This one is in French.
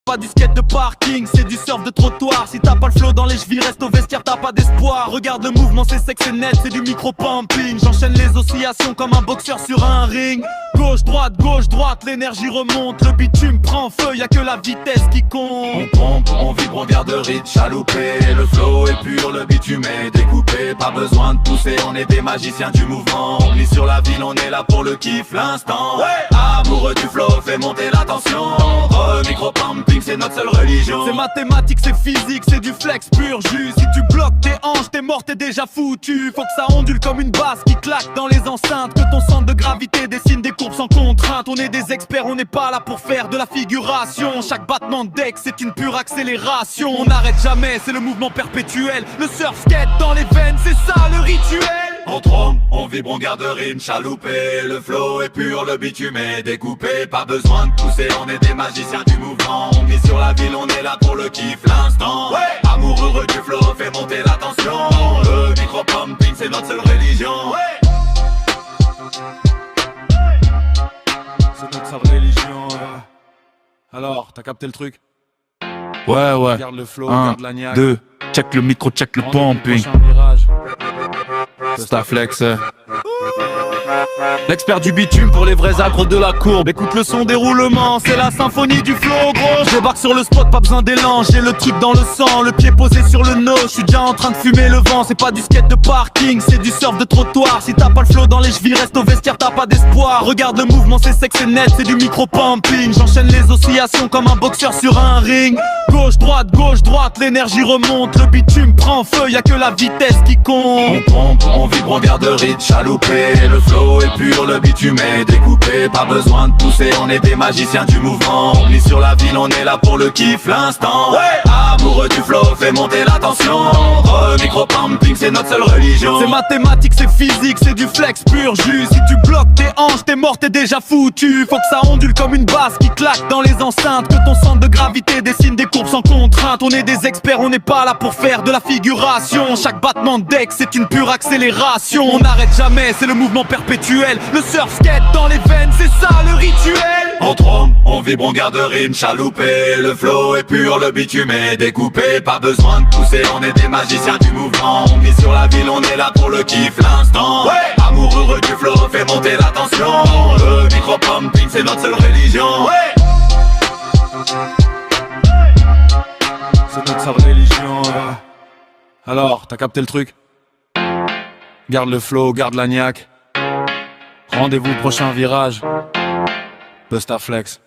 pas du skate de parking, c'est du surf de trottoir. Si t'as pas le flow dans les chevilles, reste au vestiaire, t'as pas d'espoir. Regarde le mouvement, c'est sec, c'est net, c'est du micro-pumping. J'enchaîne les oscillations comme un boxeur sur un ring. Gauche, droite, l'énergie remonte. Le bitume prend feu, y'a que la vitesse qui compte. On pompe, on vibre, on garde le rythme chaloupé. Le flow est pur, le bitume est découpé. Pas besoin de pousser, on est des magiciens du mouvement. On glisse sur la ville, on est là pour le kiff, l'instant. Amoureux du flow, fait monter la tension. Micro-pumping, c'est notre seule religion. C'est mathématique, c'est physique, c'est du flex pur jus. Si tu bloques tes hanches, t'es mort, t'es déjà foutu. Faut que ça ondule comme une basse qui claque dans les enceintes. Que ton centre de gravité dessine des courbes sans contrainte. On est des experts, on n'est pas là pour faire de la figuration. Chaque battement de deck, c'est une pure accélération. On n'arrête jamais, c'est le mouvement perpétuel. Le surf skate dans les veines, c'est ça le rituel. On trompe, on vibre, on garde rythme chaloupé. Le flow est pur, le bitume est découpé. Pas besoin de pousser, on est des magiciens du mouvement. On vit sur la ville, on est là pour le kiff, l'instant. Amoureux du flow, fait monter la tension. Le micro-pumping, c'est notre seule religion. C'est notre seule religion. Alors, t'as capté le truc? Ouais. Garde le flow, 1, garde la niaque. 2, check le micro, check le pumping. Staflex. L'expert du bitume pour les vrais accros de la courbe. Écoute le son des roulements, c'est la symphonie du flow gros. Je débarque sur le spot, pas besoin d'élan. J'ai le truc dans le sang, le pied posé sur le nose. Je suis déjà en train de fumer le vent. C'est pas du skate de parking, c'est du surf de trottoir. Si t'as pas le flow dans les chevilles, reste au vestiaire, t'as pas d'espoir. Regarde le mouvement, c'est sec, c'est net, c'est du micro-pumping. J'enchaîne les oscillations comme un boxeur sur un ring. Gauche, droite, l'énergie remonte. Le bitume prend feu, y'a que la vitesse qui compte. On pompe, on vibre, on garde le rythme chaloupé. Le flow est pur, le bitume est découpé. Pas besoin de pousser, on est des magiciens du mouvement. On glisse sur la ville, on est là pour le kiff, l'instant. Amoureux du flow, fait monter la tension. Micro-pumping, c'est notre seule religion. C'est mathématique, c'est physique, c'est du flex pur jus. Si tu bloques tes hanches, t'es mort, t'es déjà foutu. Faut que ça ondule comme une basse qui claque dans les enceintes. Que ton centre de gravité dessine des courbes sans contrainte. On est des experts, on n'est pas là pour faire de la figuration. Chaque battement de deck, c'est une pure accélération. On n'arrête jamais, c'est le mouvement perpétuel. Le surf skate dans les veines, c'est ça le rituel. On trompe, on vibre, on garde rythme chaloupé. Le flow est pur, le bitume est découpé. Pas besoin de pousser, on est des magiciens du mouvement. On vit sur la ville, on est là pour le kiff, l'instant. Amoureux du flow, fait monter la tension. Le micro-pumping, c'est notre seule religion. C'est notre seule religion. Alors, t'as capté le truc? Garde le flow, garde la niaque. Rendez-vous prochain virage. Staflex.